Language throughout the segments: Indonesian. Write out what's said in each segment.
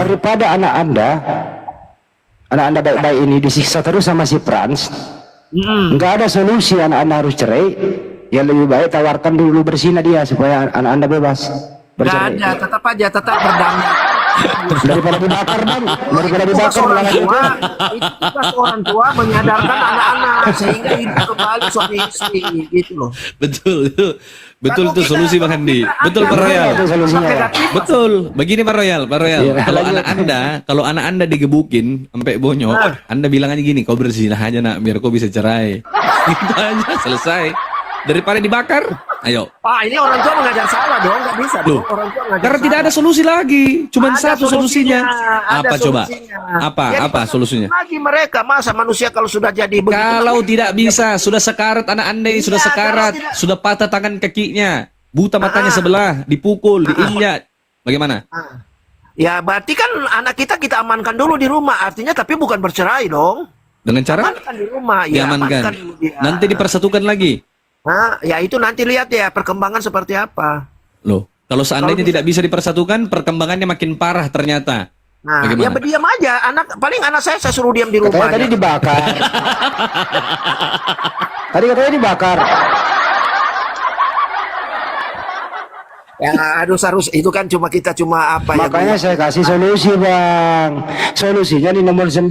daripada anak anda baik-baik ini disiksa terus sama si Frans, nggak ada solusi anak anda harus cerai. Ya lebih baik tawarkan dulu bersina dia supaya anak anda bebas Nggak bercerai. ada, tetap aja, tetap berdamai. Daripada dibakar bang, daripada Itu tugas dibakar orang malah tua, itu tugas orang tua menyadarkan anak-anak sehingga hidup kembali suami istri gitu loh. Betul itu. Betul Kalau itu kita- solusi Bang kalau Handi. kita Betul ada Pak Royal. itu solusinya. negatif, Betul. Begini Pak Royal, Pak Royal. Iya, Kalau anak Anda digebukin sampai bonyok, Anda bilang aja gini, kau berzinah aja nak, biar kau bisa cerai. Itu aja selesai. Daripada dibakar, ayo. ini orang tua mengajar salah dong, nggak bisa Loh, dong. Orang tua mengajar Karena tidak ada salah. solusi lagi, cuma Ada satu solusinya. ada Apa coba? solusinya. Apa? Jadi Apa solusinya? lagi mereka masa manusia kalau sudah jadi begitu. Kalau tidak bisa, sudah sekarat anak Anda ini, sudah Iya, sekarat, kalau tidak- sudah patah tangan kakinya, buta matanya sebelah, dipukul, diinjak. Bagaimana? Ya berarti kan anak kita amankan dulu di rumah. Artinya tapi bukan bercerai dong. Dengan cara Amankan di rumah. Ya, diamankan. amankan dulu dia. Nanti dipersatukan lagi. Ya itu nanti lihat ya perkembangan seperti apa. Loh, kalau seandainya tidak bisa dipersatukan, perkembangannya makin parah ternyata. Nah, Bagaimana? ya berdiam aja. Paling anak saya suruh diam di rumah. Katanya tadi aja. dibakar. Tadi katanya dibakar. Ya harus itu kan kita cuma apa ya. Makanya saya kasih solusi bang. Solusinya di nomor 9.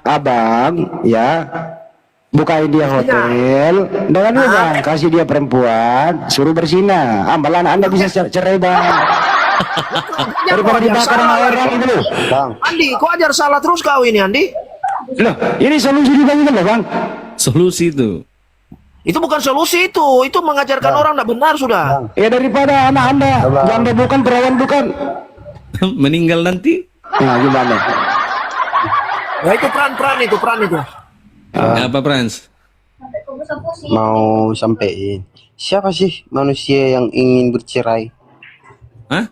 Abang ya bukain dia hotel dengan lu bang, kasih dia perempuan, suruh berzina. Malah anda bisa cerai bang. Daripada dibakar sama orang itu loh. Bang, Andi, kok ajar salah terus kau ini Andi? Loh, ini solusi juga gitu loh bang. Solusi itu. Itu bukan solusi itu mengajarkan orang tidak benar sudah. Ya daripada anak anda janda bukan, perawan bukan. Meninggal nanti. Nah gimana? Ya itu peran itu. Apa Frans? mau sampein. Siapa sih manusia yang ingin bercerai? Hah?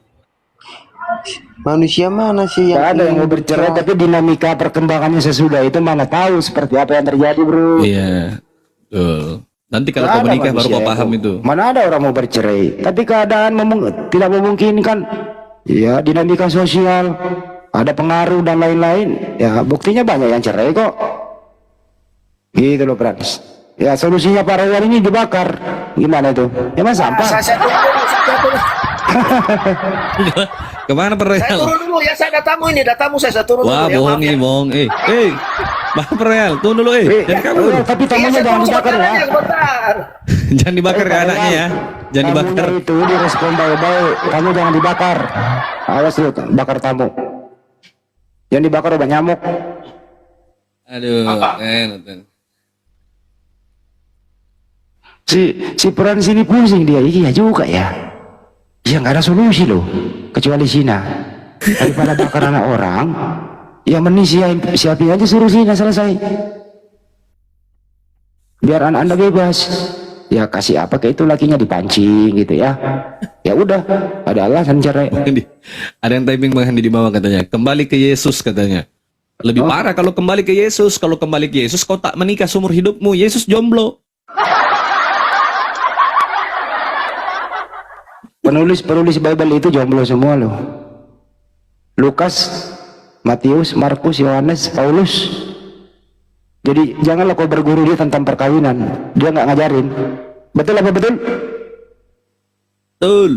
Manusia mana sih yang Gak ada yang ingin mau bercerai, tapi dinamika perkembangannya sesudah itu mana tahu seperti apa yang terjadi bro. Iya. Betul. Nanti kalau Nggak kau ada menikah baru manusia kau paham itu. Mana ada orang mau bercerai, tapi keadaan tidak memungkinkan. Ya dinamika sosial, ada pengaruh dan lain-lain. Ya buktinya banyak yang cerai kok. Gitu loh Frans. Ya solusinya Pak Royal ini dibakar. Gimana itu? Ya mas sampah. Saya turun dulu, saya turun. Kemana Pak Saya Royal? turun dulu ya, saya datamu ini, datamu saya turun Wah, dulu ya. bohong maaf ini, ya. bohong. Bang Pak Royal, tunggu dulu Jangan kabur. Royal, tapi Iya, tamunya saya jangan turun dibakar sebentar ya. aja, sebentar. Jangan dibakar ya anaknya ya. Jangan dibakar. Tamunya itu direspon baik-baik. Kamu jangan dibakar. Awas lu bakar tamu. Yang dibakar obat nyamuk. Aduh, enak. Si peran sini pusing dia. Iya juga ya. Ya nggak ada solusi loh. Kecuali Cina. Daripada bakar anak orang. Ya mending siapin aja suruh Cina selesai. Biar anak anda bebas. Ya kasih apa ke itu lakinya dipancing gitu ya. Ya udah. Ada alasan cerai. Ada yang typing Bang Handi di bawah katanya. Kembali ke Yesus katanya. Lebih parah kalau kembali ke Yesus. Kalau kembali ke Yesus kau tak menikah seumur hidupmu. Yesus jomblo. Penulis Bible itu jomblo semua loh. Lukas, Matius, Markus, Yohanes, Paulus. Jadi janganlah kau berguru dia tentang perkawinan. Dia nggak ngajarin. Betul apa betul? Betul.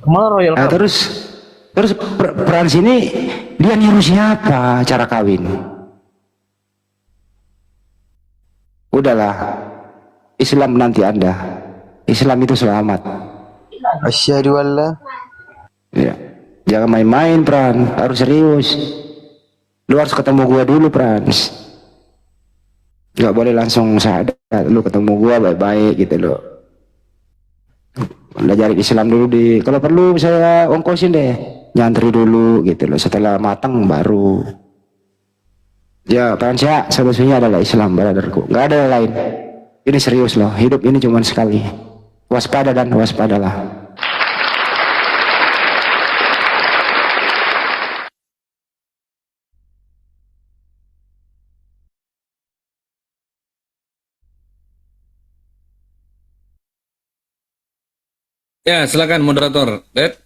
Kemana Royal? Nah, terus peran sini dia nyuruh siapa cara kawin? Udahlah. Islam nanti Anda. Islam itu selamat. Asyhadu alla Ya. Jangan main-main, Pran. Harus serius. Lu harus ketemu gua dulu, Frans. Gak boleh langsung sadar. Lu ketemu gua baik-baik gitu loh. Belajar Islam dulu kalau perlu saya ongkosin deh. Nyantri dulu gitu loh. Setelah matang baru. Ya, Frans ya, solusinya adalah Islam, brotherku. Gak ada yang lain. Ini serius loh. Hidup ini cuma sekali. Waspada dan waspadalah. Ya, silakan moderator. Ded.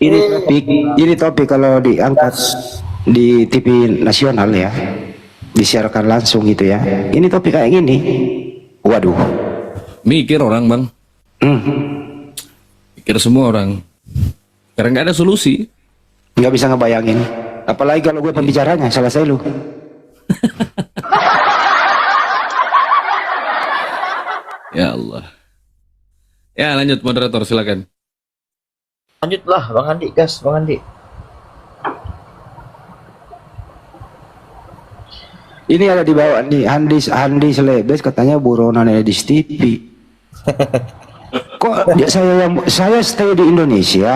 Ini topik kalau diangkat di TV nasional ya, disiarkan langsung gitu ya. Ini topik kayak gini. Waduh. Mikir orang, Bang. Mikir semua orang. Karena nggak ada solusi. Nggak bisa ngebayangin. Apalagi kalau gue pembicaranya, selesai lu. Ya Allah. Ya, lanjut moderator, silakan. Lanjutlah, Bang Andi, gas, Bang Andi. Ini ada di bawah nih, Handi Selebes katanya buronan Edis TV. Kok saya stay di Indonesia.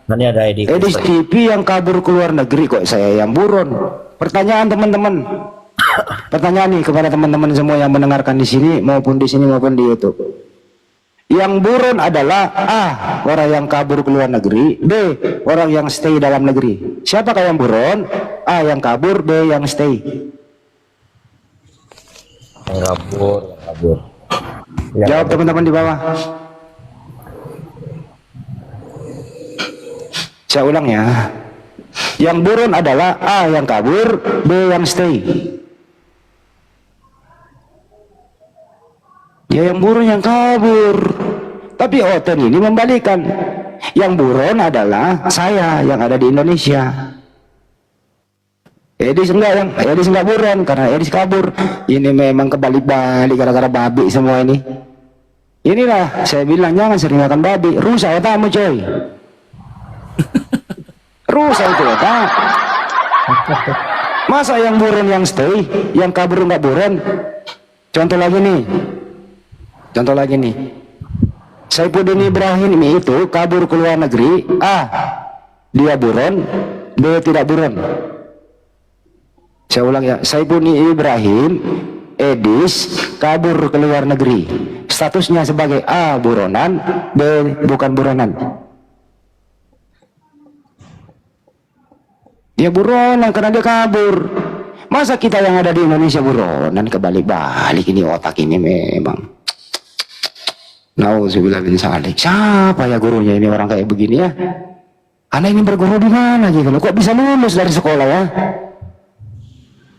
Nanti ada Edi. Edis TV yang kabur ke luar negeri, kok saya yang buron. Pertanyaan teman-teman. Pertanyaan nih kepada teman-teman semua yang mendengarkan di sini maupun di sini maupun di YouTube. Yang buron adalah A, orang yang kabur ke luar negeri, B, orang yang stay dalam negeri. Siapakah yang buron? A yang kabur, B yang stay. Yang kabur. Jawab teman-teman di bawah. Saya ulang ya. Yang buron adalah A yang kabur, B yang stay. Ya yang buron yang kabur. Tapi Oten ini membalikan. Yang buron adalah saya yang ada di Indonesia. Edis enggak buron karena Edis kabur. Ini memang kebalik-balik gara-gara babi semua ini. Inilah saya bilang jangan sering makan babi, rusak otakmu coy. Rusak itu otak. Masa yang buron yang stay, yang kabur enggak buron? Contoh lagi nih. Saifuddin Ibrahim itu kabur ke luar negeri. A, dia buron, B tidak buron. Saya ulang ya, Saifuddin Ibrahim Edis kabur ke luar negeri. Statusnya sebagai A buronan, B bukan buronan. Dia buronan karena dia kabur. Masa kita yang ada di Indonesia buronan? Kebalik-balik ini otak ini memang. Nauzubillah bin salik. Siapa ya gurunya ini orang kayak begini ya? Anak ini berguru di mana gitu loh? Kok bisa lulus dari sekolah ya?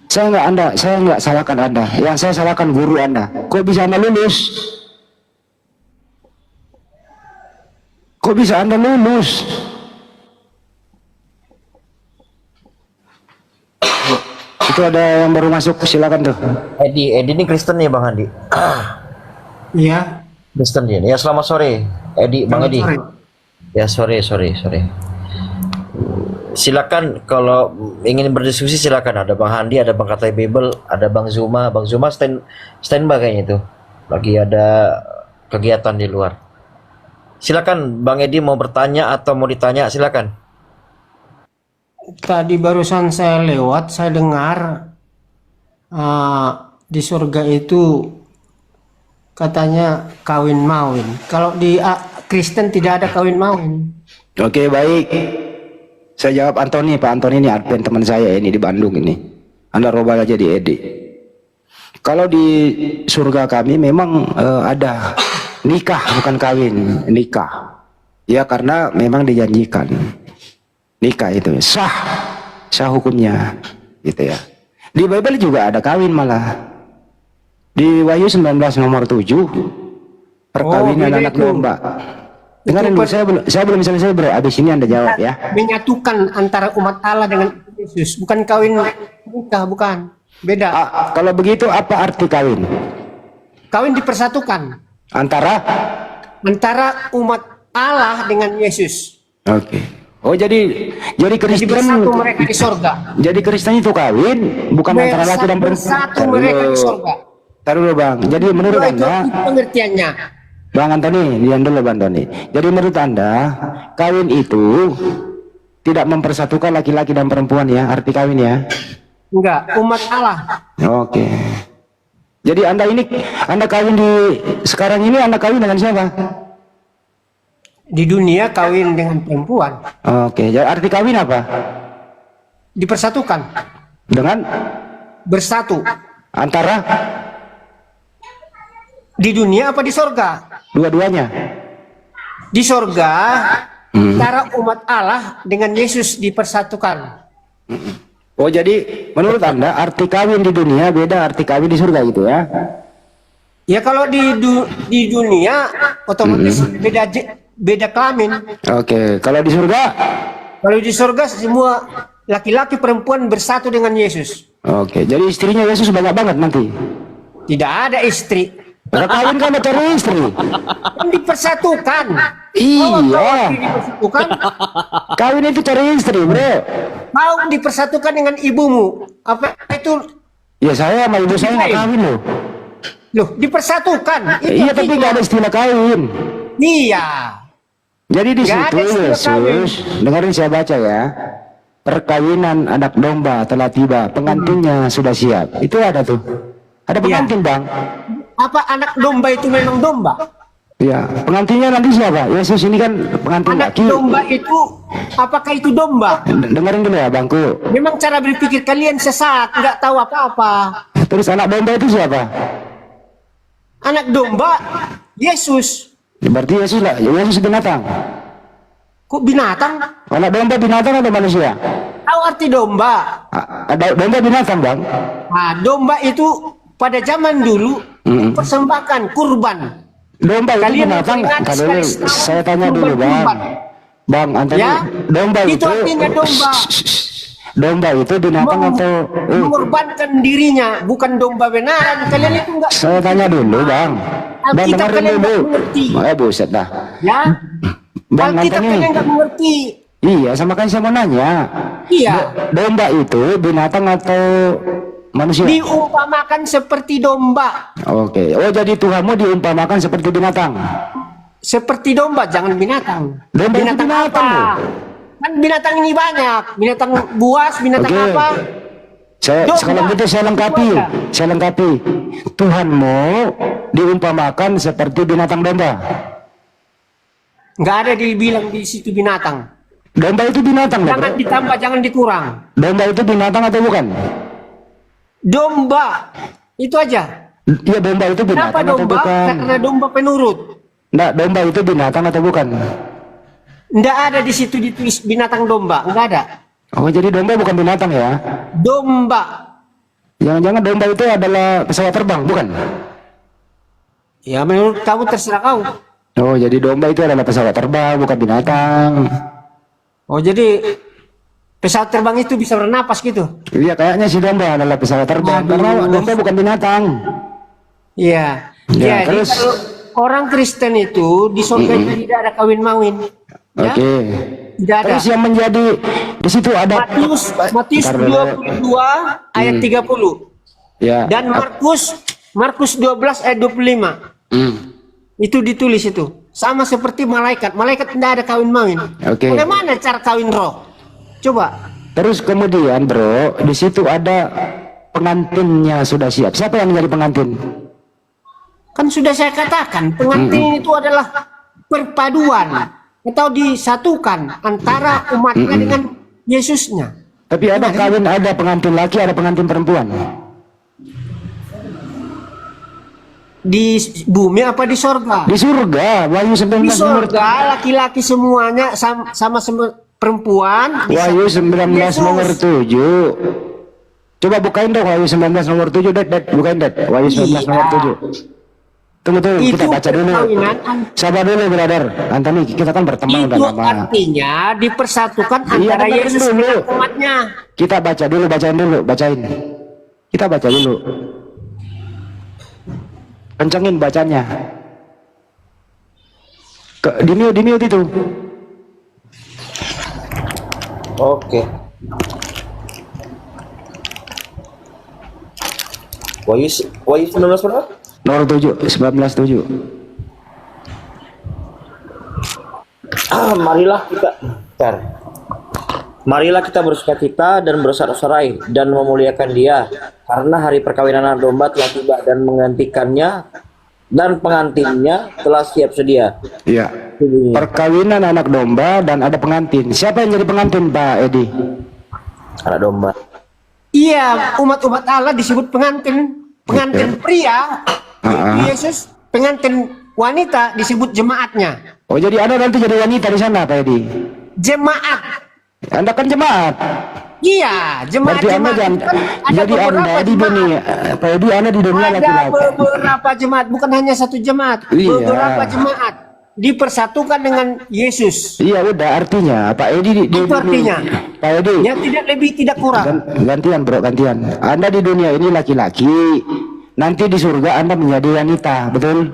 Saya nggak salahkan Anda. Yang saya salahkan guru Anda. Kok bisa Anda lulus? Kok bisa Anda lulus? Itu ada yang baru masuk, silakan tuh. Edi ini Kristen nih Bang Andi. Iya. Kristen dia. Ya selamat sore, Edi, Bang Edi. Sore. Ya sore. Silakan kalau ingin berdiskusi silakan. Ada Bang Handi, ada Bang Katai Bebel, ada Bang Zuma. Bang Zuma standby kayaknya itu. Lagi ada kegiatan di luar. Silakan Bang Edi mau bertanya atau mau ditanya silakan. Tadi barusan saya lewat, saya dengar di surga itu katanya kawin mawin. Kalau di Kristen tidak ada kawin mawin. Oke, baik. Saya jawab Antoni, Pak Antoni ini admin teman saya ini di Bandung ini. Anda roba aja di Edi. Kalau di surga kami memang ada nikah, bukan kawin, nikah. Ya karena memang dijanjikan. Nikah itu sah hukumnya gitu ya. Di Bible juga ada kawin malah. Di Wahyu 19 nomor 7 perkawinan anak domba. Dengarin dulu, saya belum selesai bro. Abis ini Anda jawab ya. Menyatukan antara umat Allah dengan Yesus, bukan kawin nikah, bukan. Beda. Kalau begitu apa arti kawin? Kawin dipersatukan Antara umat Allah dengan Yesus. Oke. Oh jadi Jadi Kristen bersatu mereka di sorga. Jadi Kristen itu kawin bukan antara laki dan perempuan. Bersatu mereka di sorga. Taruh dulu Bang. Jadi menurut Itu Anda, pengertiannya. Bang Antoni, diam dulu Bang Antoni. Jadi menurut Anda, kawin itu tidak mempersatukan laki-laki dan perempuan ya, arti kawin ya? Enggak, umat Allah. Oke. Jadi Anda kawin sekarang ini Anda kawin dengan siapa? Di dunia kawin dengan perempuan. Oke, jadi arti kawin apa? Dipersatukan. Dengan Bersatu. antara Di dunia apa di sorga? Dua-duanya. Di sorga, antara umat Allah dengan Yesus dipersatukan. Oh, jadi menurut Anda arti kawin di dunia beda arti kawin di surga gitu ya? Ya kalau di dunia otomatis beda kelamin. Oke, kalau di surga? Kalau di sorga semua laki-laki perempuan bersatu dengan Yesus. Oke, jadi istrinya Yesus banyak banget nanti. Tidak ada istri. Kalau kawin kan ada cari istri. Kan dipersatukan. Iya. Dipersatukan. Kawin itu cari istri, bro. Mau dipersatukan dengan ibumu. Apa itu? Ya saya sama ibu saya nggak kawin loh. Loh, dipersatukan. Itu Iya, tapi nggak ada istilah kawin. Iya. Jadi di Nggak situ ada istilah kawin. Yesus, dengerin saya baca ya. Perkawinan anak domba telah tiba, pengantinnya sudah siap. Itu ada tuh. Ada pengantin, Bang. Apa anak domba itu memang domba? Ya, pengantinnya nanti siapa? Yesus ini kan pengantin Anak laki. domba itu, apakah itu domba? Dengerin dulu ya, Bangku. Memang cara berpikir kalian sesat, nggak tahu apa-apa. Terus anak domba itu siapa? Anak domba, Yesus. Berarti Yesus lah, Yesus binatang. Kok binatang? Anak domba binatang atau manusia? Tahu arti domba? Ada domba binatang, Bang. Nah, domba itu pada zaman dulu persembahkan kurban. Domba itu Kalian binatang. ingat Kan sekali dulu, setahun saya tanya dulu, Bang. kurban. Bang, Antoni, Ya, domba itu artinya domba. Domba itu binatang atau mengorbankan dirinya, bukan domba benaran. Kalian itu enggak. saya tanya dulu, Bang. Bang, Alkitab dengerin kalian dulu. nggak mengerti. Buset dah. Ya, Bang Alkitab Antoni. kalian nggak mengerti. Iya, sama kan saya mau nanya. Iya. Domba itu binatang atau manusia? Diumpamakan seperti domba. Oke. Oh, jadi Tuhanmu diumpamakan seperti binatang. Seperti domba, jangan binatang. Domba itu binatang, apa? loh. Kan binatang ini banyak. Binatang buas, binatang Oke. apa? Domba. Kalau gitu saya lengkapi. Itu aja. Saya lengkapi. Tuhanmu diumpamakan seperti binatang domba. Nggak ada dibilang di situ binatang. Domba itu binatang, loh, Jangan bro. ditambah, jangan dikurang. Domba itu binatang atau bukan? Domba. Itu aja. Iya, domba itu binatang Kenapa atau domba? bukan? Karena domba penurut. Nggak, domba itu binatang atau bukan? Nggak ada di situ ditulis binatang domba. Nggak ada. Oh, jadi domba bukan binatang ya? Domba. Jangan-jangan domba itu adalah pesawat terbang, bukan? Ya menurut kamu terserah kau. Oh, jadi domba itu adalah pesawat terbang, bukan binatang. Oh jadi pesawat terbang itu bisa bernapas gitu? Iya, kayaknya si domba adalah pesawat terbang. Aduh. Karena domba bukan binatang. Iya. Ya, Jadi terus? kalau orang Kristen itu di surga itu tidak ada kawin-mawin. Ya? Oke. Tidak ada. Terus yang menjadi di situ ada Matius Ntar dulu. 22 ayat 30 Ya. dan Markus 12 ayat 25. Itu ditulis itu. Sama seperti malaikat. Malaikat tidak ada kawin mawin. Oke. Bagaimana cara kawin roh? Coba. Terus kemudian, bro, di situ ada pengantinnya sudah siap. Siapa yang menjadi pengantin? Kan sudah saya katakan, pengantin itu adalah perpaduan atau disatukan antara umatnya dengan Yesusnya. Tapi ada kawin, ada pengantin laki, ada pengantin perempuan. Di bumi apa di sorga? Di surga, Wahyu 19 Di nomor sorga laki-laki semuanya sama perempuan. Wahyu 19 Yesus. nomor 7. Coba bukain dong Wahyu 19 nomor 7, Det. Bukain, Det. Wahyu 19 nomor 7. Tunggu, Itu kita baca dulu. perkawinan. Sabar dulu, brother. Antoni, kita kan berteman udah Itu lama. artinya dipersatukan Iya, antara dengerin Yesus dulu. dengan umatnya. Kita baca dulu, bacain. Kita baca dulu. Kencengin bacanya. Di mute itu. Oke. Wahyu 19 berapa? Nomor 7, 19:7. Marilah kita bersukacita dan bersorak-sorai dan memuliakan Dia, karena hari perkawinan anak domba telah tiba dan menggantikannya, dan pengantinnya telah siap sedia. Iya. Perkawinan anak domba dan ada pengantin. Siapa yang jadi pengantin, Pak Edi? Anak domba. Iya, umat-umat Allah disebut pengantin. Pengantin pria. Ah. Yesus pengantin wanita disebut jemaatnya. Oh, jadi Anda nanti jadi wanita di sana, Pak Edi? Jemaat. Anda kan jemaat. Iya, jemaat. Berarti Anda jangan, jadi Anda di dunia, Pak Edi, Anda di dunia Ada laki-laki. beberapa jemaat, bukan hanya satu jemaat. Iya. Beberapa jemaat dipersatukan dengan Yesus. Iya, udah artinya Pak Edi Itu artinya. Pak Edi, Ya tidak lebih tidak kurang. gantian bro, gantian. Anda di dunia ini laki-laki, nanti di surga Anda menjadi wanita, betul?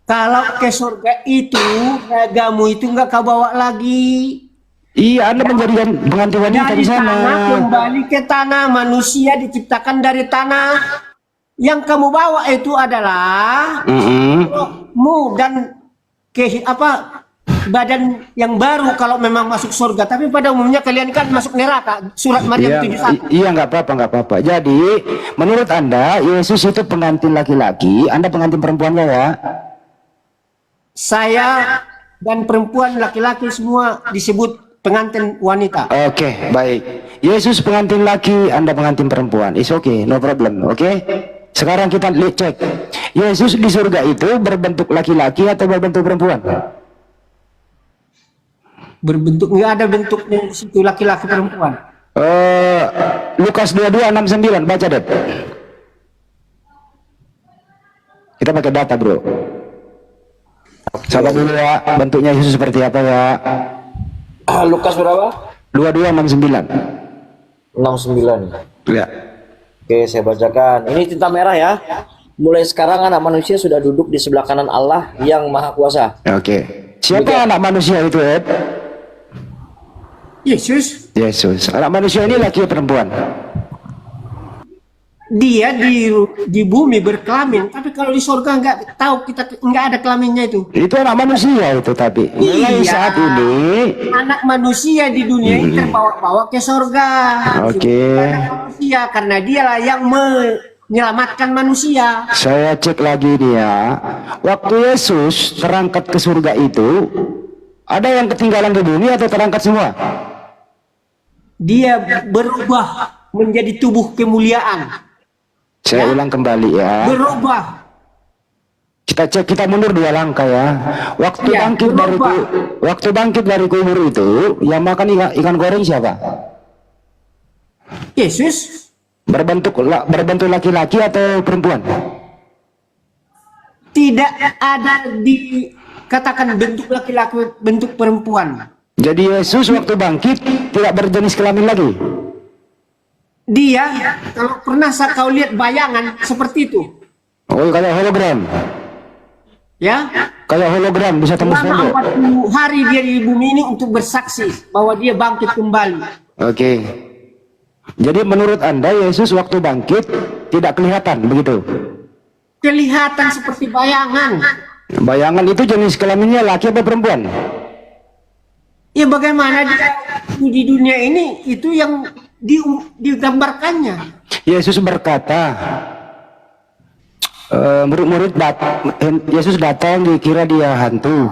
Kalau ke surga itu ragamu itu nggak kau bawa lagi. Iya, Anda menjadi pengantin wanita Dari di sana. tanah kembali ke tanah, manusia diciptakan dari tanah. Yang kamu bawa itu adalah rohmu dan badan yang baru kalau memang masuk surga. Tapi pada umumnya kalian kan masuk neraka. Surat Maryam 7:1. Iya, nggak apa-apa. Jadi, menurut Anda, Yesus itu pengantin laki-laki, Anda pengantin perempuan ya? Saya dan perempuan laki-laki semua disebut pengantin wanita. Oke, baik. Yesus pengantin laki, Anda pengantin perempuan. It's okay, no problem. Oke. Sekarang kita cek. Yesus di surga itu berbentuk laki-laki atau berbentuk perempuan? Berbentuk, nggak ada bentuknya di situ laki-laki perempuan. Lukas 22:69, baca deh. Kita pakai data, bro. Sabar dulu ya, bentuknya Yesus seperti apa ya? Lukas berapa? 22:69. 69. Ya. Oke, saya bacakan. Ini tinta merah ya. Mulai sekarang anak manusia sudah duduk di sebelah kanan Allah yang Maha Kuasa. Oke. Siapa anak manusia itu, Ed? Yesus, Yesus. Anak manusia ini laki atau perempuan? dia di bumi berkelamin, tapi kalau di surga nggak tahu, kita nggak ada kelaminnya itu. Itu anak manusia itu, tapi mulai Iya. saat ini. Anak manusia di dunia ini terbawa-bawa ke surga. Oke. Anak manusia karena dialah yang menyelamatkan manusia. Saya cek lagi nih ya. Waktu Yesus terangkat ke surga itu, ada yang ketinggalan di bumi atau terangkat semua? Dia berubah menjadi tubuh kemuliaan. Saya ulang kembali ya. Berubah. Kita mundur 2 langkah ya. Waktu Ya, bangkit dari kubur itu, yang makan ikan goreng siapa? Yesus Berbentuk laki-laki atau perempuan? tidak ada dikatakan bentuk laki-laki, bentuk perempuan. Jadi Yesus waktu bangkit tidak berjenis kelamin lagi. Dia, kalau pernah kau lihat bayangan seperti itu, Oh, kayak hologram. ya, Kayak hologram bisa tembus selama tembok. 40 hari dia di bumi ini untuk bersaksi bahwa dia bangkit kembali. Oke. Jadi menurut Anda Yesus waktu bangkit tidak kelihatan begitu? Kelihatan seperti bayangan. Bayangan itu jenis kelaminnya laki atau perempuan? Ya bagaimana dia di dunia ini itu yang digambarkannya. Yesus berkata, murid-murid Yesus datang dikira dia hantu.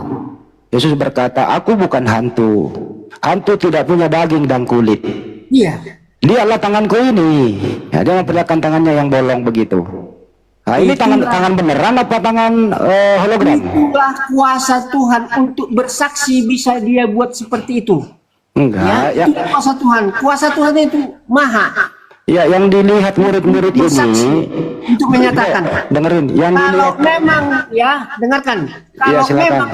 Yesus berkata, aku bukan hantu. Hantu tidak punya daging dan kulit. Iya. Lihatlah tanganku ini. Ya, dia memperlihatkan tangannya yang bolong begitu. Nah, ini tangan beneran apa tangan hologram? Itulah kuasa Tuhan untuk bersaksi, bisa dia buat seperti itu. Enggak, Ya, ya, itu kuasa Tuhan. Kuasa Tuhan itu maha ya yang dilihat murid-murid bersaksi ini. untuk menyatakan. Dengerin, yang Kalau dilihat. memang, ya dengarkan. Ya, Kalau silakan. memang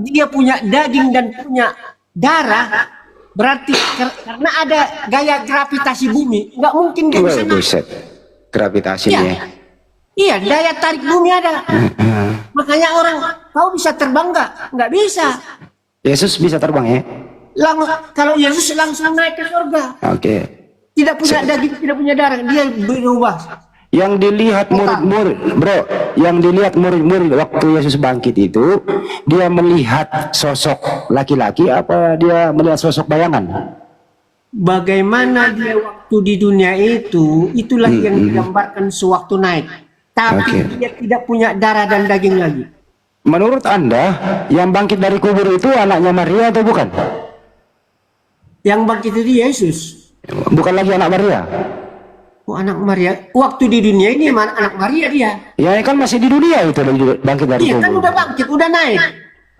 dia punya daging dan punya darah, berarti karena ada gaya gravitasi bumi, nggak mungkin dia bisa naik. Buset, gravitasinya. Iya. Iya, daya tarik bumi ada. Makanya orang, kau bisa terbang nggak? Nggak bisa. Yesus bisa terbang ya? Kalau Yesus langsung naik ke surga, Oke. tidak punya daging, tidak punya darah, dia berubah. Yang dilihat murid-murid, bro, yang dilihat murid-murid waktu Yesus bangkit itu, dia melihat sosok laki-laki apa dia melihat sosok bayangan? Bagaimana dia waktu di dunia itu, itulah yang digambarkan sewaktu naik. Tapi Oke. dia tidak punya darah dan daging lagi. Menurut Anda, yang bangkit dari kubur itu anaknya Maria atau bukan? Yang bangkit itu Yesus. Bukan lagi anak Maria. Oh, anak Maria. Waktu di dunia ini anak Maria dia. Ya kan masih di dunia itu bangkit dari Iya kan kubur. udah bangkit, udah naik.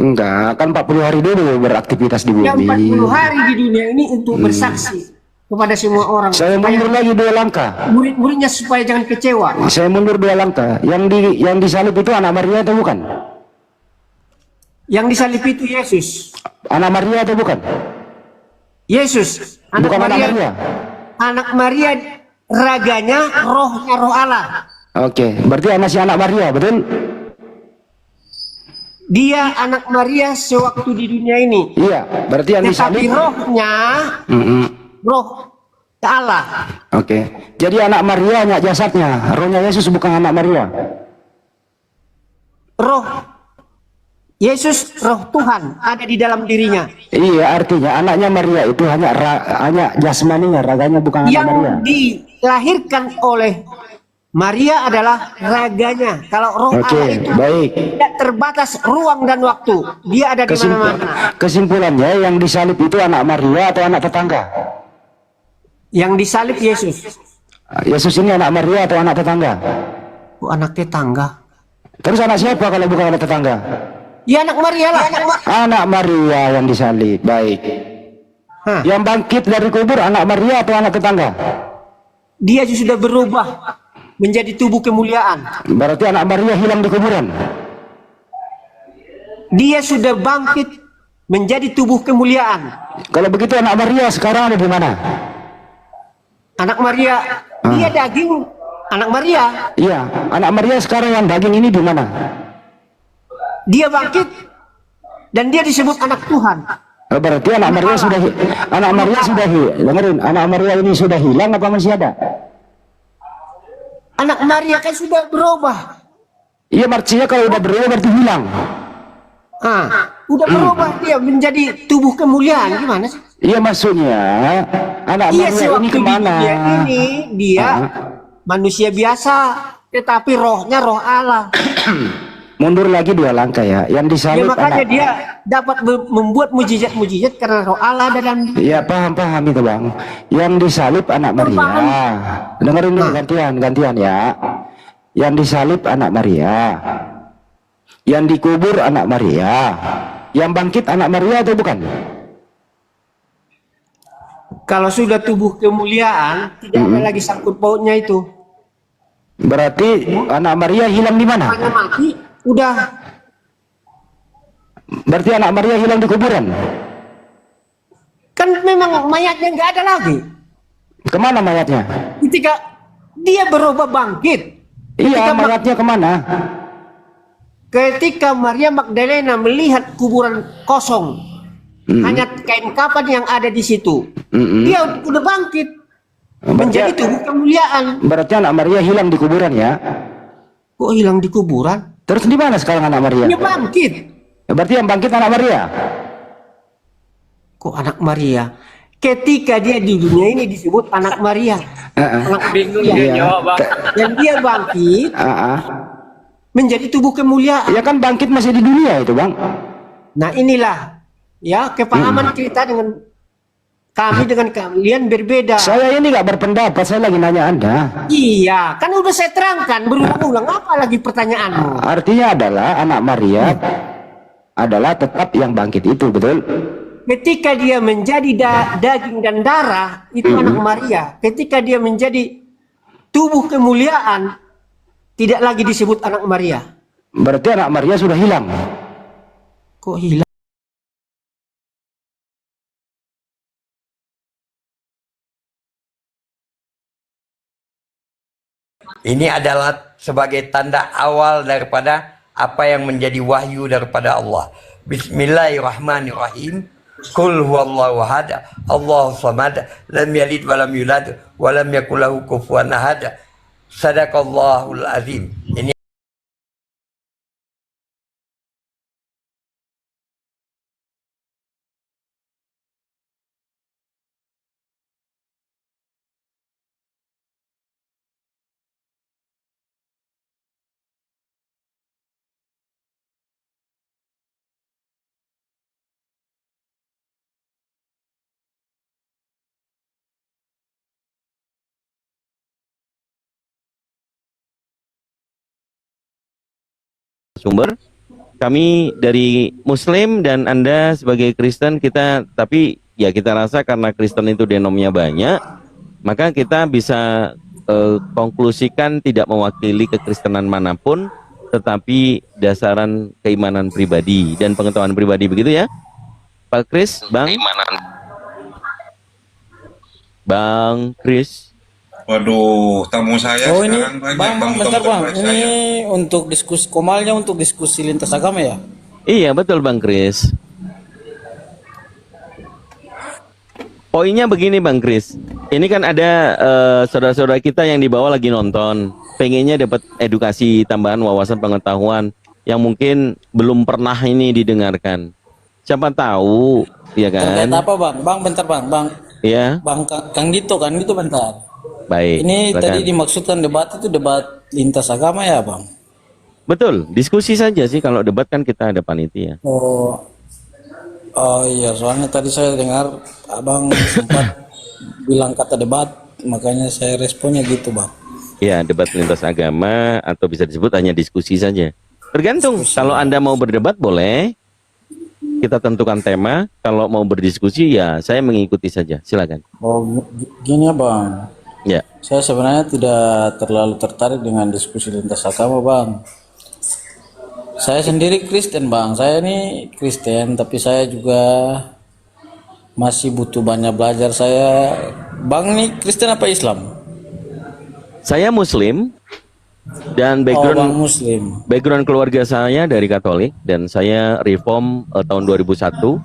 Enggak, kan 40 hari dulu beraktivitas di Ya bumi. 40 hari di dunia ini untuk bersaksi kepada semua orang. Saya mundur lagi 2 langkah. Murid-muridnya supaya jangan kecewa. Saya mundur 2 langkah. Yang disalib itu anak Maria atau bukan? Yang disalib itu Yesus. Anak Maria atau bukan? Yesus. Anak Bukan Maria. anak Maria. Anak Maria raganya, rohnya roh Allah. Oke, berarti masih anak Maria, betul? Dia anak Maria sewaktu di dunia ini. Iya, berarti yang Tetapi disalib. rohnya, roh Allah. Oke, jadi anak Maria hanya jasadnya, rohnya Yesus bukan anak Maria. Roh Yesus, roh Tuhan ada di dalam dirinya. Iya, artinya anaknya Maria itu hanya jasmaninya, raganya bukan anak Yang Maria. dilahirkan oleh Maria adalah raganya. Kalau roh Oke, Allah itu baik. tidak terbatas ruang dan waktu. Dia ada di mana-mana. Kesimpulannya yang disalib itu anak Maria atau anak tetangga? Yang disalib Yesus. Yesus ini anak Maria atau anak tetangga? Oh, anak tetangga. Terus anak siapa kalau bukan anak tetangga? Ya anak Maria lah. Anak Maria yang disalib, baik. Hah. Yang bangkit dari kubur anak Maria atau anak tetangga? Dia sudah berubah menjadi tubuh kemuliaan. Berarti anak Maria hilang di kuburan. Dia sudah bangkit menjadi tubuh kemuliaan. Kalau begitu anak Maria sekarang ada di mana? Anak Maria, dia daging anak Maria. Iya, anak Maria sekarang yang daging ini di mana? Dia bangkit dan dia disebut anak Tuhan. Berarti anak Maria dengerin, anak Maria ini sudah hilang apa masih ada? Anak Maria kan sudah berubah. Iya, artinya kalau udah berubah berarti hilang. Udah berubah dia menjadi tubuh kemuliaan. Gimana sih? Iya, maksudnya anak Iya, Maria ini sewaktu di kemana? dunia ini dia manusia biasa, tetapi rohnya roh Allah. Mundur lagi 2 langkah ya. Yang Ya, disalib makanya anak. dia dapat membuat mujizat-mujizat karena roh Allah ada dalam dia. Iya, paham itu bang. Yang disalib anak Maria. Dengerin dulu gantian ya. Yang disalib anak Maria. Yang dikubur anak Maria. Yang bangkit anak Maria atau bukan? Kalau sudah tubuh kemuliaan, tidak ada lagi sangkut pautnya itu. Berarti anak Maria hilang di mana? Hanya mati, udah. Berarti anak Maria hilang di kuburan. Kan memang mayatnya nggak ada lagi. Kemana mayatnya? Ketika dia berubah bangkit. Iya, mayatnya kemana? Ketika Maria Magdalena melihat kuburan kosong, hanya kain kapan yang ada di situ, dia udah bangkit menjadi tubuh kemuliaan. Berarti anak Maria hilang di kuburan ya? Kok hilang di kuburan? Terus di mana sekarang anak Maria? Dia bangkit. Berarti yang bangkit anak Maria? Kok anak Maria? Ketika dia di dunia ini disebut anak Maria. Anak Bingung Maria. dia jawab, Bang. Dan dia bangkit menjadi tubuh kemuliaan. Ya kan bangkit masih di dunia itu bang. Nah inilah ya kepahaman kita dengan kami dengan kalian berbeda. Saya ini nggak berpendapat, saya lagi nanya Anda. Iya, kan udah saya terangkan berulang-ulang. Apa lagi pertanyaanmu? Artinya adalah anak Maria adalah tetap yang bangkit itu, betul? Ketika dia menjadi daging dan darah, itu anak Maria. Ketika dia menjadi tubuh kemuliaan, tidak lagi disebut anak Maria. Berarti anak Maria sudah hilang. Kok hilang? Ini adalah sebagai tanda awal daripada apa yang menjadi wahyu daripada Allah. Bismillahirrahmanirrahim. Qul huwallahu ahad, Allahu samad, lam yalid wa lam yulad wa lam yakul lahu kufuwan ahad. Sadaqallahul azim. Ini narasumber. Kami dari Muslim dan Anda sebagai Kristen, tapi ya kita rasa karena Kristen itu denomnya banyak, maka kita bisa konklusikan tidak mewakili kekristenan manapun, tetapi dasaran keimanan pribadi dan pengetahuan pribadi, begitu ya Pak Kris, Bang Kris. Waduh, tamu saya Oh ini sekarang banyak. bang, tamu-tamu bentar bang, terbaik ini saya. untuk diskusi Komalnya untuk diskusi lintas agama ya? Iya betul Bang Kris. Poinnya begini Bang Kris, ini kan ada saudara-saudara kita yang di bawah lagi nonton, pengennya dapat edukasi tambahan wawasan pengetahuan yang mungkin belum pernah ini didengarkan. Siapa tahu, ya Terkait kan? apa bang? Bang bentar bang, Ya, bang Kang Dito bentar. baik. Ini silakan. tadi dimaksudkan debat itu debat lintas agama ya bang? Betul, diskusi saja sih, kalau debat kan kita ada panitia. Oh iya, soalnya tadi saya dengar abang sempat bilang kata debat, makanya saya responnya gitu bang. Ya, debat lintas agama atau bisa disebut hanya diskusi saja. Tergantung, kalau Anda mau berdebat boleh. Kita tentukan tema, kalau mau berdiskusi ya saya mengikuti saja. Silakan. Oh gini ya bang, Ya. saya sebenarnya tidak terlalu tertarik dengan diskusi lintas agama bang. Saya sendiri Kristen bang, saya ini Kristen tapi saya juga masih butuh banyak belajar. Saya bang nih Kristen apa Islam? Saya Muslim dan Bang background Muslim. background keluarga saya dari Katolik dan saya reform tahun 2001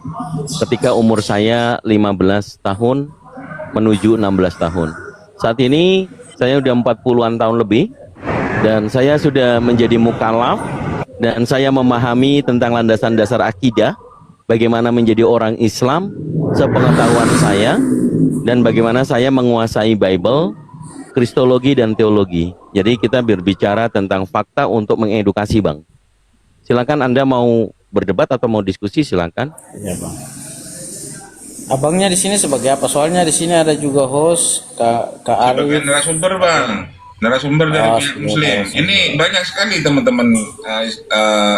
ketika umur saya 15 tahun menuju 16 tahun. Saat ini saya sudah 40-an tahun lebih dan saya sudah menjadi mukallaf dan saya memahami tentang landasan dasar akidah, bagaimana menjadi orang Islam sepengetahuan saya dan bagaimana saya menguasai Bible, kristologi dan teologi. Jadi kita berbicara tentang fakta untuk mengedukasi Bang. Silakan Anda mau berdebat atau mau diskusi silakan. Iya bang. Abangnya di sini sebagai apa? Soalnya di sini ada juga host Kak Sebagai Arif. narasumber bang, narasumber dari pihak Muslim. Ini banyak sekali teman-teman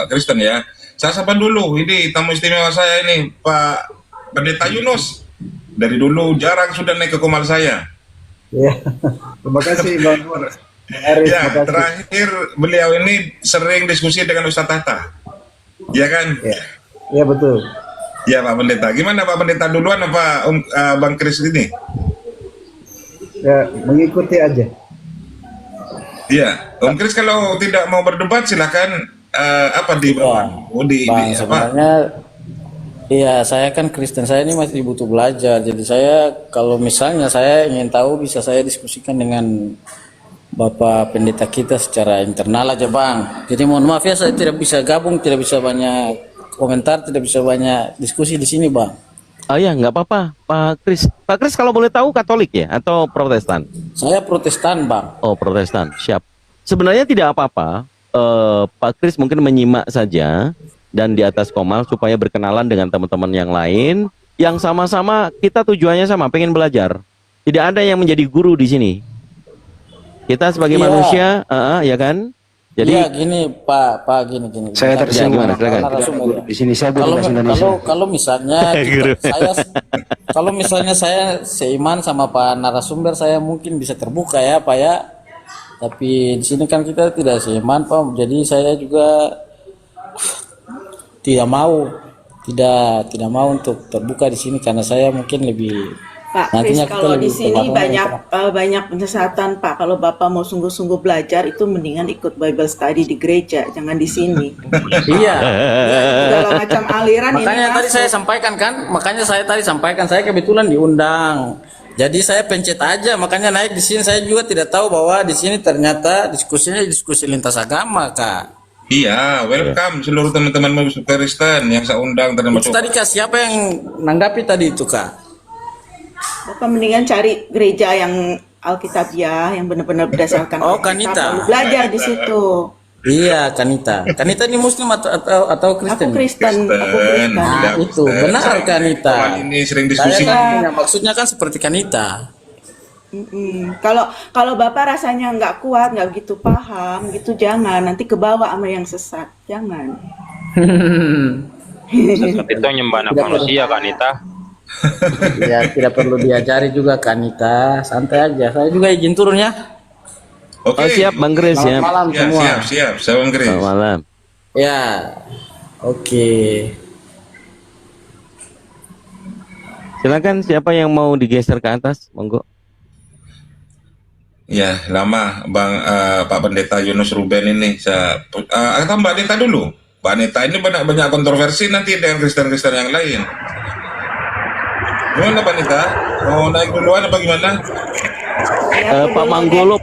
Kristen ya. Saya sapa dulu, ini tamu istimewa saya ini Pak Pendeta Yunus. Dari dulu jarang sudah naik ke Komal saya. Ya, terima kasih Bang Arif. Ya, Terima kasih. terakhir beliau ini sering diskusi dengan Ustadz Hatta. Ya kan? Ya betul. Ya Pak Pendeta. Gimana Pak Pendeta duluan apa Bang Kris ini? Ya, mengikuti aja. Iya, Om Kris kalau tidak mau berdebat silakan apa di bawah? Oh, di Bang apa? sebenarnya iya saya kan Kristen, saya ini masih butuh belajar. Jadi saya kalau misalnya saya ingin tahu bisa saya diskusikan dengan Bapak Pendeta kita secara internal aja bang. Jadi mohon maaf ya saya tidak bisa gabung, tidak bisa banyak komentar, tidak bisa banyak diskusi di sini bang. Oh ya, nggak apa-apa, Pak Kris. Pak Kris kalau boleh tahu Katolik ya atau Protestan? Saya Protestan bang. Oh, Protestan. Siap. Sebenarnya tidak apa-apa. Pak Kris mungkin menyimak saja dan di atas Komal supaya berkenalan dengan teman-teman yang lain yang sama-sama kita tujuannya sama, pengen belajar. Tidak ada yang menjadi guru di sini. Kita sebagai Iya. manusia, ya kan? Jadi Iya gini Pak gini. Saya tersinggung. gimana, silakan. Narasumber ya. Di sini saya Kalau bahasa Indonesia. kalau misalnya kalau misalnya saya seiman sama Pak narasumber saya mungkin bisa terbuka ya Pak ya. Tapi di sini kan kita tidak seiman Pak. Jadi saya juga tidak mau untuk terbuka di sini karena saya mungkin lebih Pak Kris, nantinya kita kalau di lebih sini pengalaman. banyak penyesatan Pak. Kalau Bapak mau sungguh-sungguh belajar itu mendingan ikut Bible study di gereja, jangan di sini. Iya. Segala macam aliran Makanya ini tadi masuk. saya sampaikan kan, saya kebetulan diundang. Jadi saya pencet aja, makanya naik di sini. Saya juga tidak tahu bahwa di sini ternyata diskusinya diskusi lintas agama, Kak. Iya, welcome seluruh teman-teman muslim Kristen yang saya undang Itu termasuk. tadi Kak, siapa yang nanggapi tadi itu, Kak? Bapak mendingan cari gereja yang Alkitabiah yang benar-benar berdasarkan Oh, Alkitab, Kanita. lalu belajar di situ. Iya, Kanita. Kanita ini Muslim atau Kristen? Aku Kristen. Nah, itu benar Kanita. Kawan ini sering Saya diskusi. kan punya maksudnya kan seperti Kanita. Kalau Bapak rasanya nggak kuat, nggak begitu paham, gitu jangan. Nanti kebawa sama yang sesat. Jangan. Sesat itu nyembah anak manusia kan Nita? Ya tidak perlu diajari juga kan Nita, santai aja. Saya juga izin turun ya. Oke. Oh siap Bang Kris, siap. Selamat malam Ya, semua. siap. Bang Kris. Selamat malam. Ya, oke. Silakan siapa yang mau digeser ke atas, monggo. Ya, lama Pak Pendeta Yunus Ruben ini. Atau Mbak Neta dulu. Mbak Neta ini banyak kontroversi nanti dengan Kristen-Kristen yang lain. Gimana Pak Neta? Mau naik duluan apa gimana? Pak Manggolo,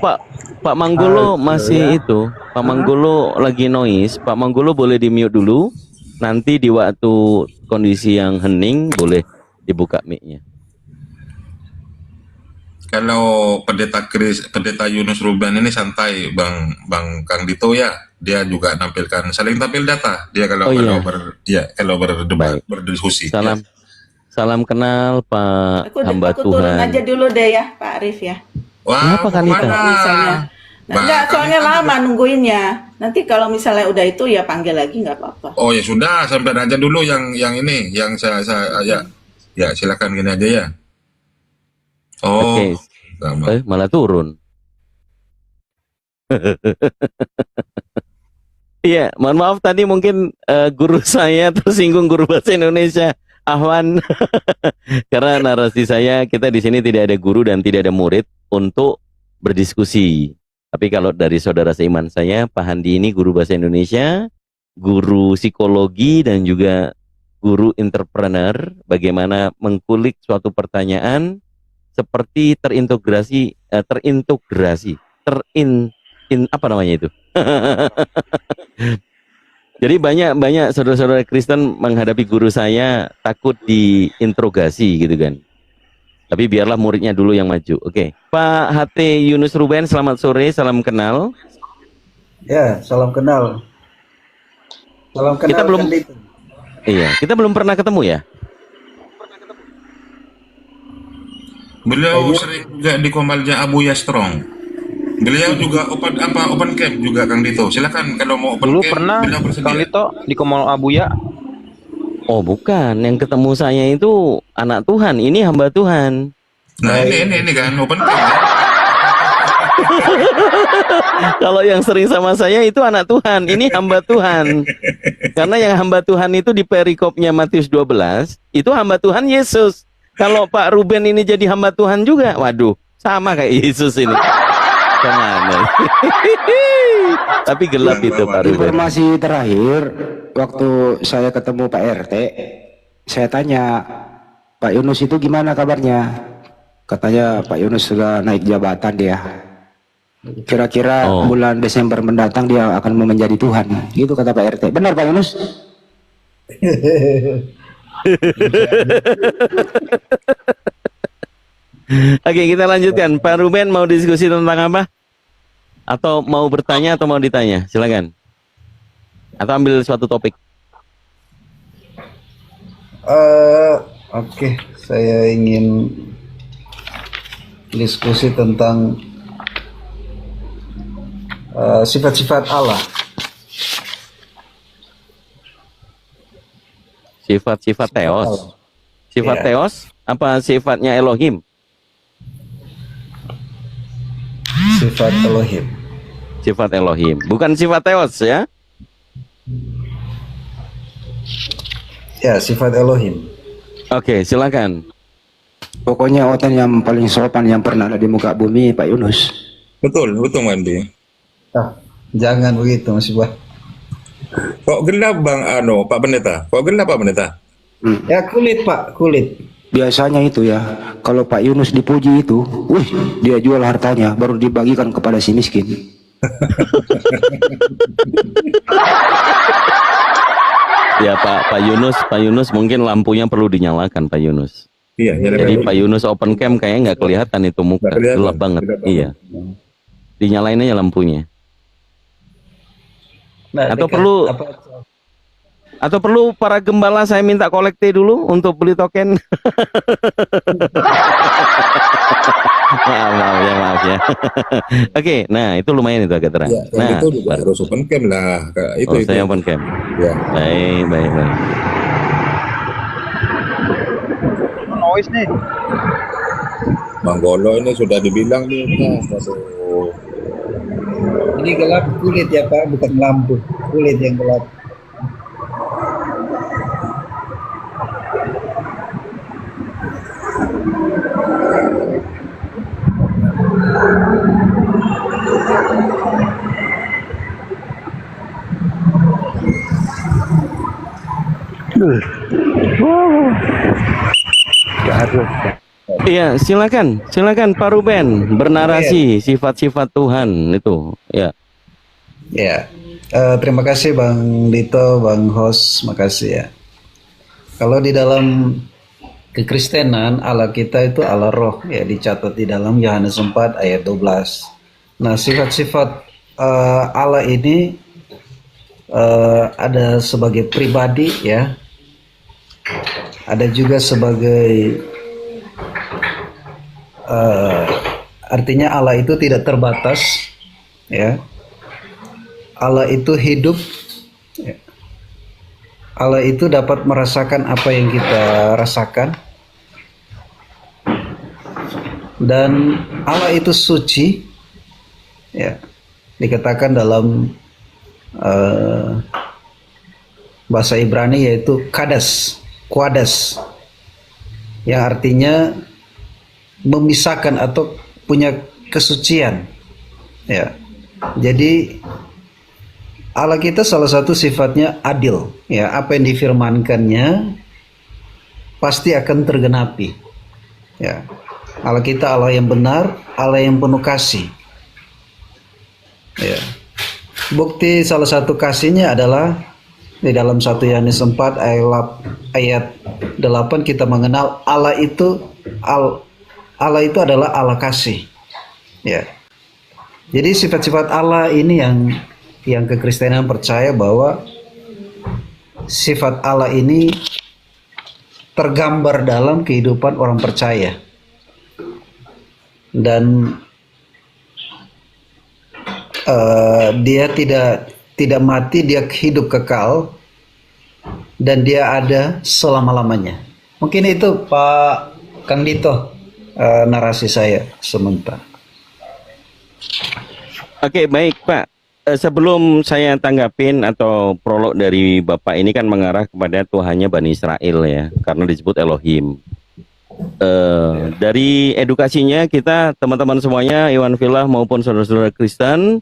Pak Manggolo masih itu. Pak Manggolo lagi noise. Pak Manggolo boleh di mute dulu. Nanti di waktu kondisi yang hening boleh dibuka mic-nya. Kalau Pendeta Yunus Ruben ini santai, Bang Kang Dito ya. Dia juga saling tampil data. Dia kalau berdebat, berdiskusi. Salam kenal Pak hamba Aku turun Tuhan. aja dulu deh ya, Pak Arif ya. Wah, Kenapa Kanita? Misalnya. Bang, Enggak, soalnya Kanita lama nungguinnya. Nanti kalau misalnya udah itu ya panggil lagi nggak apa-apa. Oh ya sudah, sampai aja dulu yang ini, yang saya ya silakan gini aja ya. Oh, Oke. sama. Malah turun. Iya, mohon maaf tadi mungkin guru saya tersinggung, guru bahasa Indonesia Ahwan. Karena narasi saya, kita di sini tidak ada guru dan tidak ada murid untuk berdiskusi. Tapi kalau dari saudara seiman saya, Pak Handi ini guru bahasa Indonesia, guru psikologi dan juga guru entrepreneur, bagaimana mengkulik suatu pertanyaan seperti terintegrasi, apa namanya itu? Jadi banyak saudara-saudara Kristen menghadapi guru saya takut diinterogasi gitu kan. Tapi biarlah muridnya dulu yang maju. Oke. Pak HT Yunus Ruben, selamat sore, salam kenal. Ya, salam kenal. Salam kenal. Kita belum Kandito. Iya, kita belum pernah ketemu ya. Beliau sering juga di Komalnya Abuya Strong. Beliau juga open camp juga Kang Dito. Silakan kalau mau open Dulu camp. pernah beliau bersedia. Kang Dito di Komal Abuya. Oh bukan, yang ketemu saya itu anak Tuhan, ini hamba Tuhan. Nah ini kan open camp ya. Kalau yang sering sama saya itu anak Tuhan, ini hamba Tuhan. Karena yang hamba Tuhan itu di perikopnya Matius 12, itu hamba Tuhan Yesus. Kalau Pak Ruben ini jadi hamba Tuhan juga, waduh, sama kayak Yesus ini. Jangan. Tapi gelap itu Pak Ruben. Informasi terakhir, waktu saya ketemu Pak RT, saya tanya, Pak Yunus itu gimana kabarnya? Katanya Pak Yunus sudah naik jabatan dia. Kira-kira bulan Desember mendatang dia akan menjadi Tuhan. Gitu kata Pak RT. Benar Pak Yunus? Oke, kita lanjutkan. Pak Ruben mau diskusi tentang apa? Atau mau bertanya atau mau ditanya? Silakan. Atau ambil suatu topik. Oke, saya ingin diskusi tentang sifat-sifat Allah. Sifat-sifat Theos. Sifat Ya. Theos apa sifatnya Elohim? Sifat Elohim. Sifat Elohim. Bukan sifat Theos ya? Ya, sifat Elohim. Oke, silakan. Pokoknya oten yang paling sopan yang pernah ada di muka bumi Pak Yunus. Betul Mandi. Jangan begitu Mas Iqbal. Kok gelap Pak Pendeta? Kok gelap Pak Pendeta? Ya kulit Pak, kulit. Biasanya itu ya, kalau Pak Yunus dipuji itu, dia jual hartanya baru dibagikan kepada si miskin. Ya Pak Yunus mungkin lampunya perlu dinyalakan Pak Yunus. Iya, Jadi Pak Yunus open cam kayaknya nggak kelihatan itu muka, gelap banget. Iya. Dinyalain aja lampunya. Nah, Atau perlu para gembala saya minta kolekte dulu untuk beli token. maaf ya. Oke, nah itu lumayan itu agak terang. Ya, kalau Nah, itu juga harus open cam lah. Itu oh, itu. saya open cam. Ya. Baik. Noise nih. Bang Golo ini sudah dibilang nih. Waduh. Ini gelap kulit ya Pak, bukan lampu. Kulit yang gelap. Iya, silakan Pak Ruben bernarasi sifat-sifat Tuhan itu. Ya. Ya, terima kasih Bang Dito, Bang Hos, makasih ya. Kalau di dalam kekristenan Allah kita itu Allah Roh ya, dicatat di dalam Yohanes 4 ayat 12. Nah, sifat-sifat Allah ini ada sebagai pribadi ya, ada juga sebagai artinya Allah itu tidak terbatas ya. Allah itu hidup ya. Allah itu dapat merasakan apa yang kita rasakan, dan Allah itu suci ya, dikatakan dalam bahasa Ibrani yaitu Qadas, yang artinya memisahkan atau punya kesucian ya. Jadi Allah kita salah satu sifatnya adil ya, apa yang difirmankannya pasti akan tergenapi ya. Allah kita Allah yang benar, Allah yang penuh kasih ya. Bukti salah satu kasihnya adalah di dalam 1 Yohanes 4 ayat 8 kita mengenal Allah itu adalah Allah kasih ya. Jadi sifat-sifat Allah ini yang kekristenan percaya bahwa sifat Allah ini tergambar dalam kehidupan orang percaya, dan dia tidak mati, dia hidup kekal, dan dia ada selama-lamanya. Mungkin itu Pak Kang Dito narasi saya sementara. Oke, baik Pak. Sebelum saya tanggapin atau prolog dari Bapak ini kan mengarah kepada Tuhannya Bani Israel ya, karena disebut Elohim. Dari edukasinya kita teman-teman semuanya, Iwan Villa maupun saudara-saudara Kristen,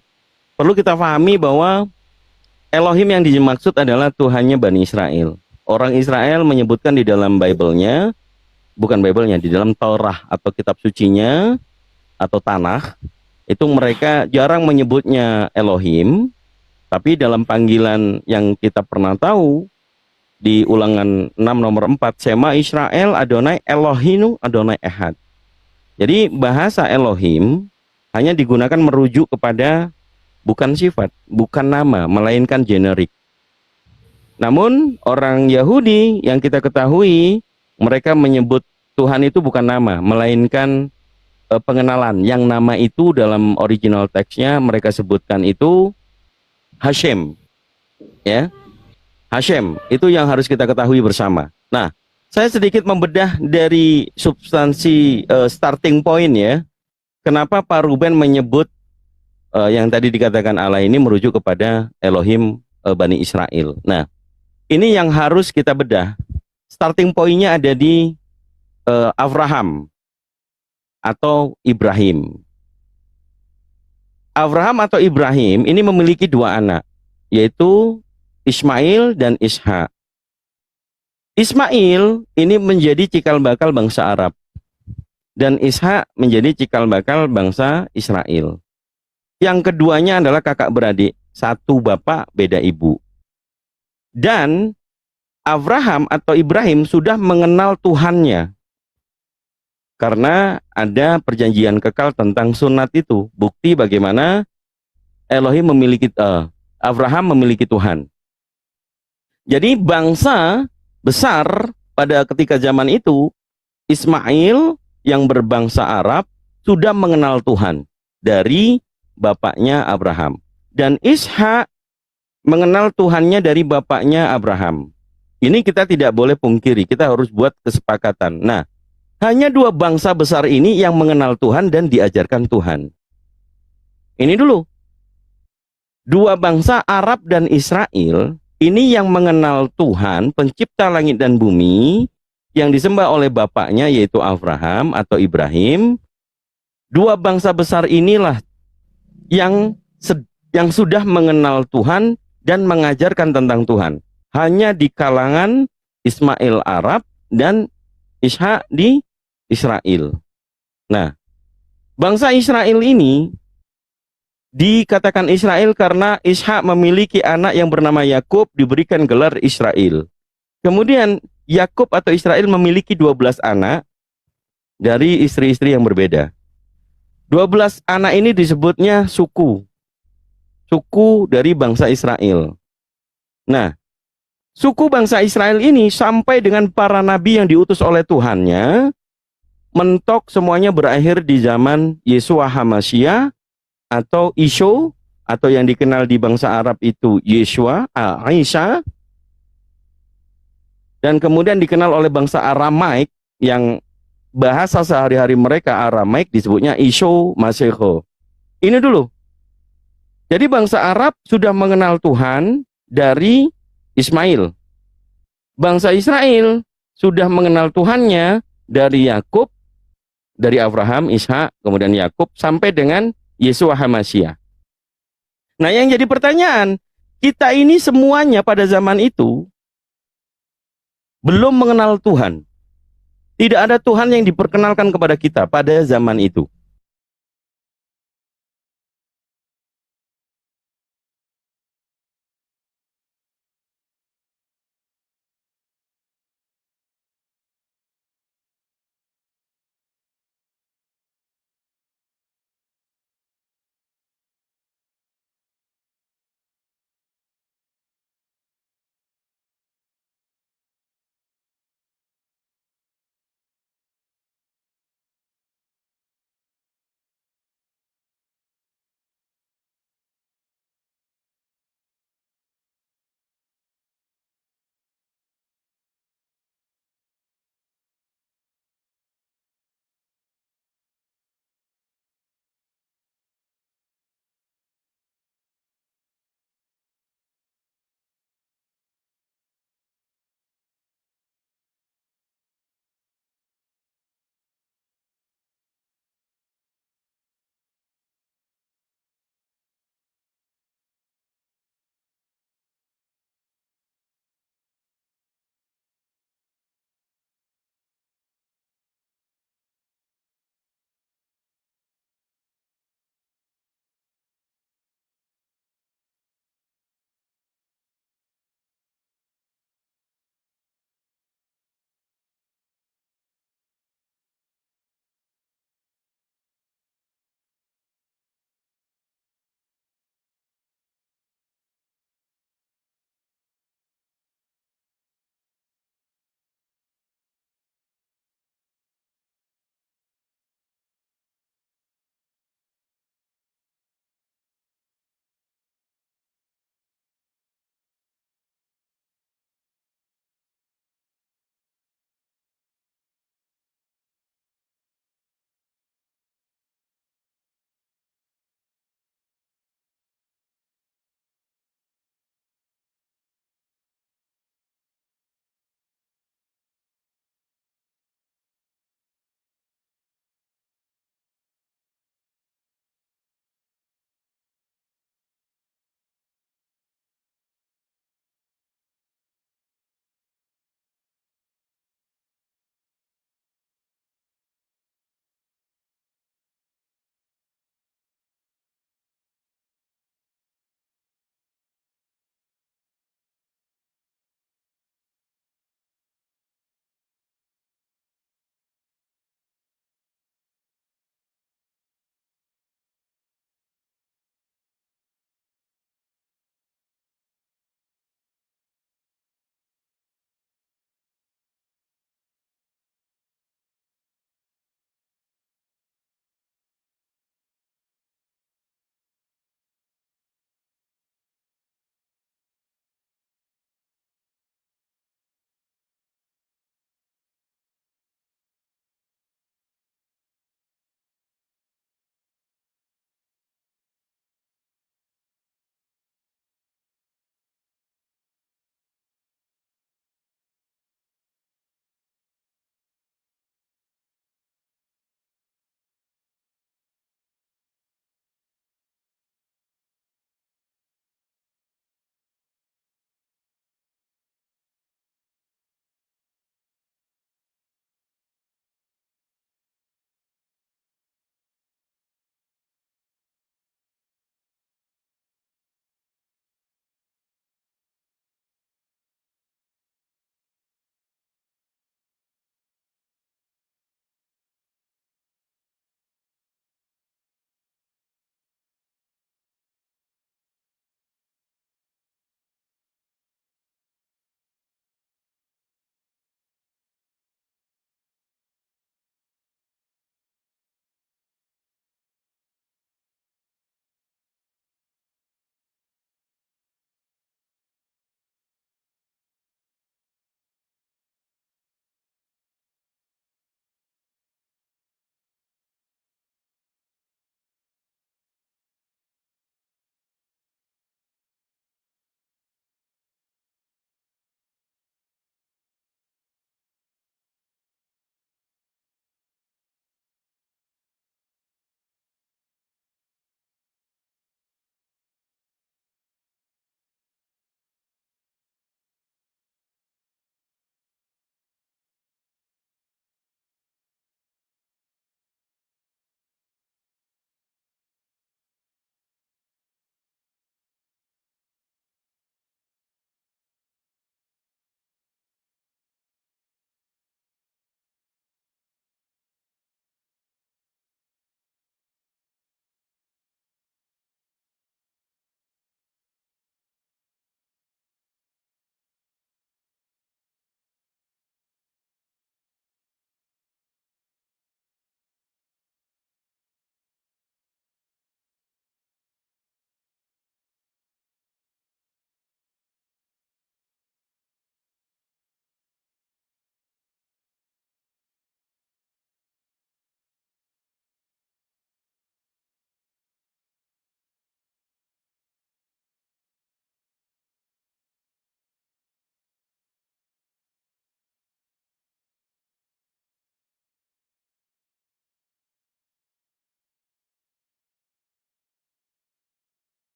perlu kita pahami bahwa Elohim yang dimaksud adalah Tuhannya Bani Israel. Orang Israel menyebutkan di dalam Bible-nya, bukan Bible-nya, di dalam Taurat atau kitab sucinya atau Tanakh, itu mereka jarang menyebutnya Elohim, tapi dalam panggilan yang kita pernah tahu di Ulangan 6 nomor 4, Shema Israel Adonai Elohinu Adonai Ehad. Jadi bahasa Elohim hanya digunakan merujuk kepada bukan sifat, bukan nama, melainkan generik. Namun orang Yahudi yang kita ketahui, mereka menyebut Tuhan itu bukan nama, melainkan pengenalan. Yang nama itu dalam original teksnya mereka sebutkan itu Hashem ya. Hashem itu yang harus kita ketahui bersama. Nah, saya sedikit membedah dari substansi starting point ya. Kenapa Pak Ruben menyebut yang tadi dikatakan Allah ini merujuk kepada Elohim Bani Israel. Nah, ini yang harus kita bedah. Starting point-nya ada di Abraham atau Ibrahim. Abraham atau Ibrahim ini memiliki dua anak, yaitu Ismail dan Ishak. Ismail ini menjadi cikal bakal bangsa Arab, dan Ishak menjadi cikal bakal bangsa Israel. Yang keduanya adalah kakak beradik, satu bapak beda ibu. Dan Abraham atau Ibrahim sudah mengenal Tuhannya, karena ada perjanjian kekal tentang sunat itu. Bukti bagaimana Elohim memiliki Abraham memiliki Tuhan. Jadi bangsa besar pada ketika zaman itu Ismail yang berbangsa Arab sudah mengenal Tuhan dari bapaknya Abraham. Dan Ishak mengenal Tuhannya dari bapaknya Abraham. Ini kita tidak boleh pungkiri, kita harus buat kesepakatan. Nah, hanya dua bangsa besar ini yang mengenal Tuhan dan diajarkan Tuhan. Ini dulu. Dua bangsa Arab dan Israel, ini yang mengenal Tuhan, pencipta langit dan bumi, yang disembah oleh bapaknya yaitu Abraham atau Ibrahim. Dua bangsa besar inilah yang sudah mengenal Tuhan dan mengajarkan tentang Tuhan. Hanya di kalangan Ismail Arab dan Ishak di Israel. Nah, bangsa Israel ini dikatakan Israel karena Ishak memiliki anak yang bernama Yakub, diberikan gelar Israel. Kemudian Yakub atau Israel memiliki 12 anak dari istri-istri yang berbeda. 12 anak ini disebutnya suku dari bangsa Israel. Nah, suku bangsa Israel ini sampai dengan para nabi yang diutus oleh Tuhannya, mentok semuanya berakhir di zaman Yeshua HaMashiach atau Isho, atau yang dikenal di bangsa Arab itu Yeshua, Isa, dan kemudian dikenal oleh bangsa Aramaik yang bahasa sehari-hari mereka Aramaik disebutnya Isho Maseho. Ini dulu. Jadi bangsa Arab sudah mengenal Tuhan dari Ismail. Bangsa Israel sudah mengenal Tuhannya dari Yakub, dari Abraham, Ishak, kemudian Yakub sampai dengan Yeshua HaMashiach. Nah, yang jadi pertanyaan, kita ini semuanya pada zaman itu belum mengenal Tuhan. Tidak ada Tuhan yang diperkenalkan kepada kita pada zaman itu.